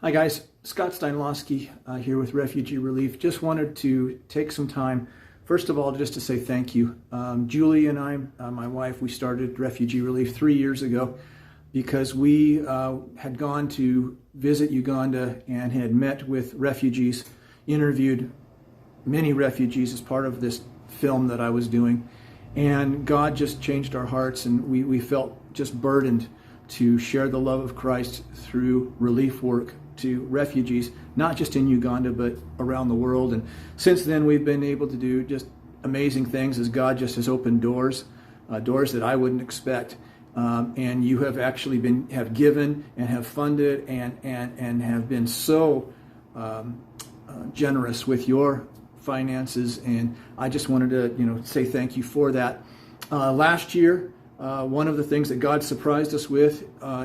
Hi guys, Scott Steinlosky here with Refugee Relief. Just wanted to take some time, first of all, just to say thank you. Julie and I, my wife, we started Refugee Relief 3 years ago because we had gone to visit Uganda and had met with refugees, interviewed many refugees as part of this film that I was doing. And God just changed our hearts, and we felt just burdened to share the love of Christ through relief work to refugees, not just in Uganda, but around the world. And since then, we've been able to do just amazing things as God just has opened doors, doors that I wouldn't expect. And you have actually have given and have funded and have been so generous with your finances. And I just wanted to, say thank you for that. Last year, one of the things that God surprised us with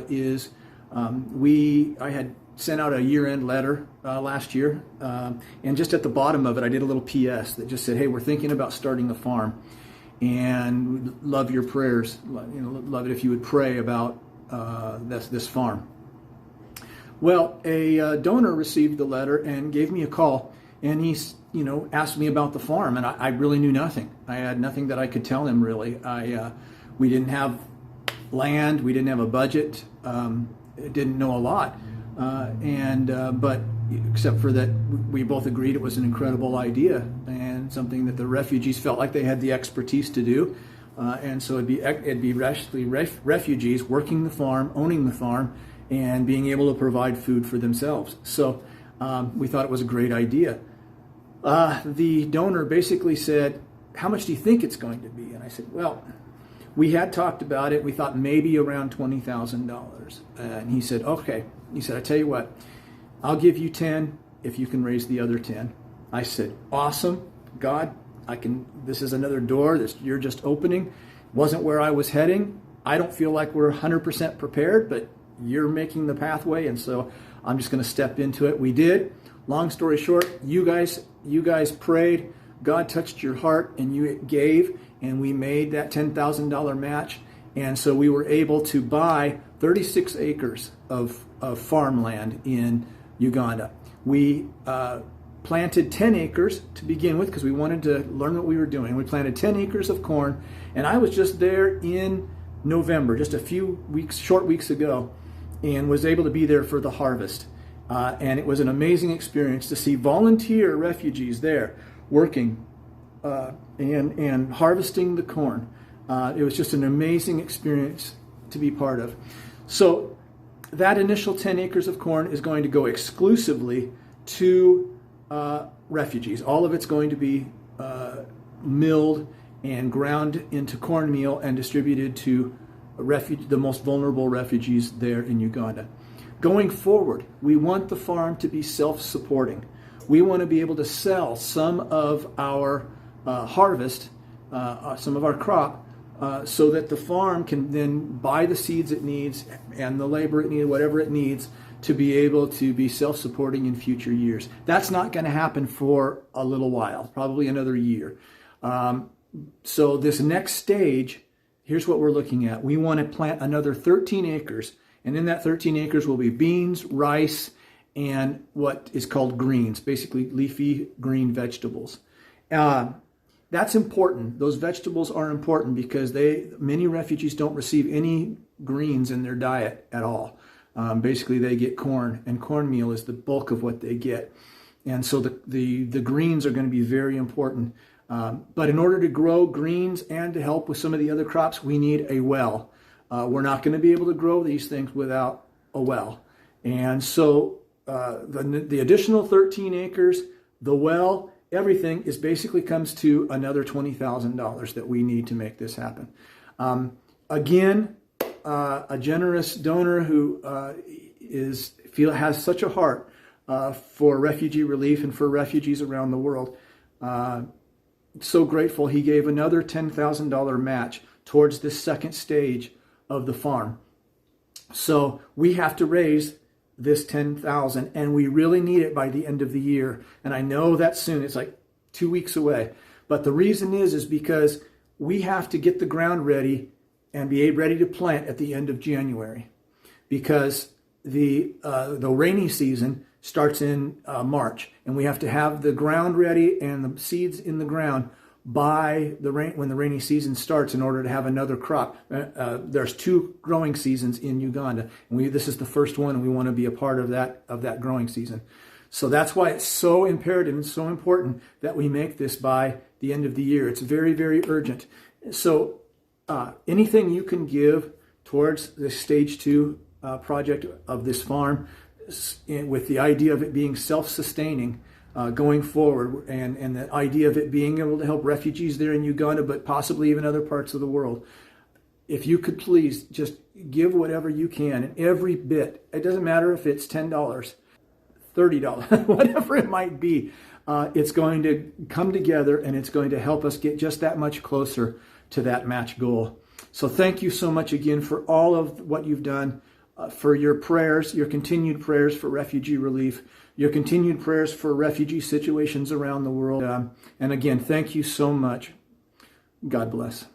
is I had sent out a year-end letter last year, and just at the bottom of it, I did a little PS that just said, "Hey, we're thinking about starting a farm, and we'd love your prayers. Love it if you would pray about this farm." Well, a donor received the letter and gave me a call, and he, asked me about the farm, and I really knew nothing. I had nothing that I could tell him really. We didn't have land, we didn't have a budget, didn't know a lot. But except for that, we both agreed it was an incredible idea and something that the refugees felt like they had the expertise to do. And so it'd be refugees working the farm, owning the farm, and being able to provide food for themselves. So we thought it was a great idea. The donor basically said, "How much do you think it's going to be?" And I said, "Well, we had talked about it. We thought maybe around $20,000. And he said, "Okay." He said, "I tell you what, I'll give you 10 if you can raise the other 10. I said, "Awesome, God, this is another door you're just opening. Wasn't where I was heading. I don't feel like we're 100% prepared, but you're making the pathway, and so I'm just going to step into it." We did. Long story short, you guys prayed, God touched your heart, and you gave, and we made that $10,000 match. And so we were able to buy 36 acres of farmland in Uganda. We planted 10 acres to begin with because we wanted to learn what we were doing. We planted 10 acres of corn, and I was just there in November, just a few short weeks ago, and was able to be there for the harvest. And it was an amazing experience to see volunteer refugees there working and harvesting the corn. It was just an amazing experience to be part of. So that initial 10 acres of corn is going to go exclusively to refugees. All of it's going to be milled and ground into cornmeal and distributed to the most vulnerable refugees there in Uganda. Going forward, we want the farm to be self-supporting. We want to be able to sell some of our harvest, some of our crop, so that the farm can then buy the seeds it needs and the labor it needs, whatever it needs, to be able to be self-supporting in future years. That's not going to happen for a little while, probably another year. So this next stage, here's what we're looking at. We want to plant another 13 acres, and in that 13 acres will be beans, rice, and what is called greens, basically leafy green vegetables. That's important. Those vegetables are important because many refugees don't receive any greens in their diet at all. Basically, they get corn, and cornmeal is the bulk of what they get. And so the greens are going to be very important. But in order to grow greens and to help with some of the other crops, we need a well. We're not going to be able to grow these things without a well. And so the additional 13 acres, the well, everything is basically comes to another $20,000 that we need to make this happen. Again, a generous donor who has such a heart for refugee relief and for refugees around the world. So grateful. He gave another $10,000 match towards this second stage of the farm. So we have to raise this 10,000, and we really need it by the end of the year. And I know that's soon. It's like 2 weeks away. But the reason is because we have to get the ground ready and be ready to plant at the end of January. Because the rainy season starts in March, and we have to have the ground ready and the seeds in the ground by when the rainy season starts in order to have another crop. There's 2 growing seasons in Uganda, and this is the first one, and we want to be a part of that growing season. So that's why it's so imperative and so important that we make this by the end of the year. It's very, very urgent. So anything you can give towards the stage 2 project of this farm, with the idea of it being self-sustaining going forward, and the idea of it being able to help refugees there in Uganda, but possibly even other parts of the world. If you could please just give whatever you can, and every bit. It doesn't matter if it's $10, $30, whatever it might be. It's going to come together, and it's going to help us get just that much closer to that match goal. So thank you so much again for all of what you've done, for your prayers, your continued prayers for refugee relief, your continued prayers for refugee situations around the world. And again, thank you so much. God bless.